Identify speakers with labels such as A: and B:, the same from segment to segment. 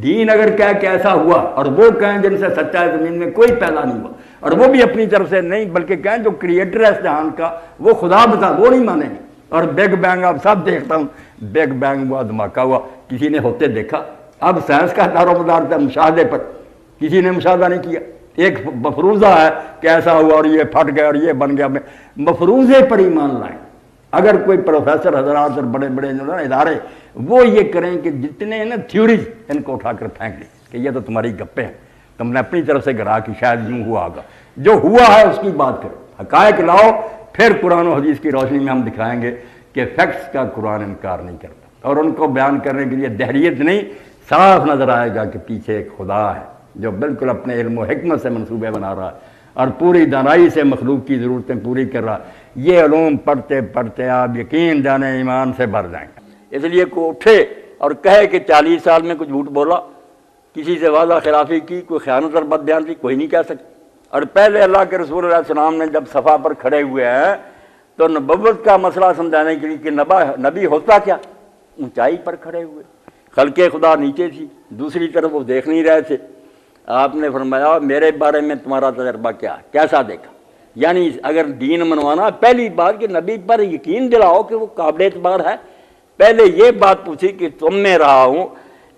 A: دین اگر کہہ کہ ایسا ہوا اور وہ کہیں جن سے سچا ہے زمین میں کوئی پیدا نہیں ہوا، اور وہ بھی اپنی طرف سے نہیں بلکہ کہیں جو کریٹر ہے اس جہان کا وہ خدا بتا، وہ نہیں مانیں گے۔ اور بگ بینگ آپ سب دیکھتا ہوں، بگ بینگ ہوا، دھماکہ ہوا، کسی نے ہوتے دیکھا؟ اب سائنس کا دار و مدار تھا مشاہدے پر، کسی نے مشاہدہ نہیں کیا۔ ایک مفروضہ ہے کہ ایسا ہوا اور یہ پھٹ گیا اور یہ بن گیا، مفروضے پر ایمان لائیں۔ اگر کوئی پروفیسر حضرات اور بڑے بڑے ادارے وہ یہ کریں کہ جتنے ہیں نا تھیوریز ان کو اٹھا کر پھینک دیں کہ یہ تو تمہاری گپیں ہیں، تم نے اپنی طرف سے گرا کہ شاید یوں ہوا ہوگا، جو ہوا ہے اس کی بات کرو، حقائق لاؤ، پھر قرآن و حدیث کی روشنی میں ہم دکھائیں گے کہ فیکٹس کا قرآن انکار نہیں کرتا، اور ان کو بیان کرنے کے لیے دہریت نہیں، صاف نظر آئے گا کہ پیچھے ایک خدا ہے جو بالکل اپنے علم و حکمت سے منصوبے بنا رہا ہے اور پوری دانائی سے مخلوق کی ضرورتیں پوری کر رہا ہے۔ یہ علوم پڑھتے پڑھتے آپ یقین جانے ایمان سے بھر جائیں گے۔ اس لیے کوئی اٹھے اور کہے کہ 40 سال میں کچھ جھوٹ بولا، کسی سے وعدہ خلافی کی، کوئی خیانت اور بد بیان کی، کوئی نہیں کہہ سکتا۔ اور پہلے اللہ کے رسول علیہ السلام نے جب صفا پر کھڑے ہوئے ہیں تو نبوت کا مسئلہ سمجھانے کے لیے کہ نبی ہوتا کیا، اونچائی پر کھڑے ہوئے، خلق خدا نیچے تھی، دوسری طرف وہ دیکھ نہیں رہے تھے۔ آپ نے فرمایا میرے بارے میں تمہارا تجربہ کیا ہے، کیسا دیکھا؟ یعنی اگر دین منوانا، پہلی بات کہ نبی پر یقین دلاؤ کہ وہ قابل اعتبار ہے۔ پہلے یہ بات پوچھی کہ تم میں رہا ہوں،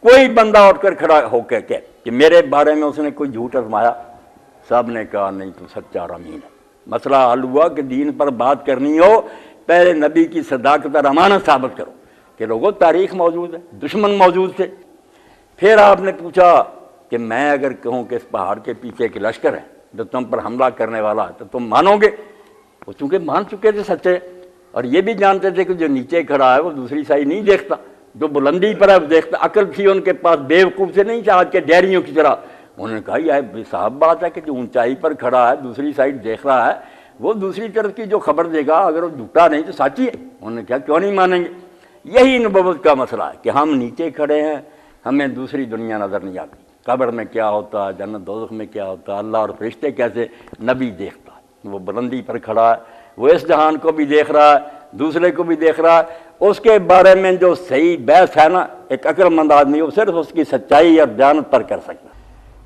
A: کوئی بندہ اٹھ کر کھڑا ہو کے کہ میرے بارے میں اس نے کوئی جھوٹ آزمایا؟ سب نے کہا نہیں تو سچا اور امین ہے۔ مسئلہ حل ہوا کہ دین پر بات کرنی ہو پہلے نبی کی صداقت اور امانت ثابت کرو کہ لوگوں تاریخ موجود ہے، دشمن موجود تھے۔ پھر آپ نے پوچھا کہ میں اگر کہوں کہ اس پہاڑ کے پیچھے ایک لشکر ہے جو تم پر حملہ کرنے والا ہے تو تم مانو گے؟ وہ چونکہ مان چکے تھے سچے، اور یہ بھی جانتے تھے کہ جو نیچے کھڑا ہے وہ دوسری سائڈ نہیں دیکھتا، جو بلندی پر ہے وہ دیکھتا۔ عقل تھی ان کے پاس، بے وقوف سے نہیں آج کے ڈیریوں کی طرح۔ انہوں نے کہا یہ صاحب بات ہے کہ جو اونچائی پر کھڑا ہے دوسری سائڈ دیکھ رہا ہے، وہ دوسری طرف کی جو خبر دے گا اگر وہ جھوٹا نہیں تو سچی ہے۔ انہوں نے کہا کیوں نہیں مانیں گے؟ یہی نبوت کا مسئلہ ہے کہ ہم نیچے کھڑے ہیں، ہمیں دوسری دنیا نظر نہیں آتی، قبر میں کیا ہوتا ہے، جنت دوزخ میں کیا ہوتا ہے، اللہ اور فرشتے کیسے، نبی دیکھتا ہے، وہ بلندی پر کھڑا ہے، وہ اس جہان کو بھی دیکھ رہا ہے، دوسرے کو بھی دیکھ رہا ہے۔ اس کے بارے میں جو صحیح بحث ہے نا، ایک عقل مند آدمی وہ صرف اس کی سچائی اور دیانت پر کر سکتا ہے۔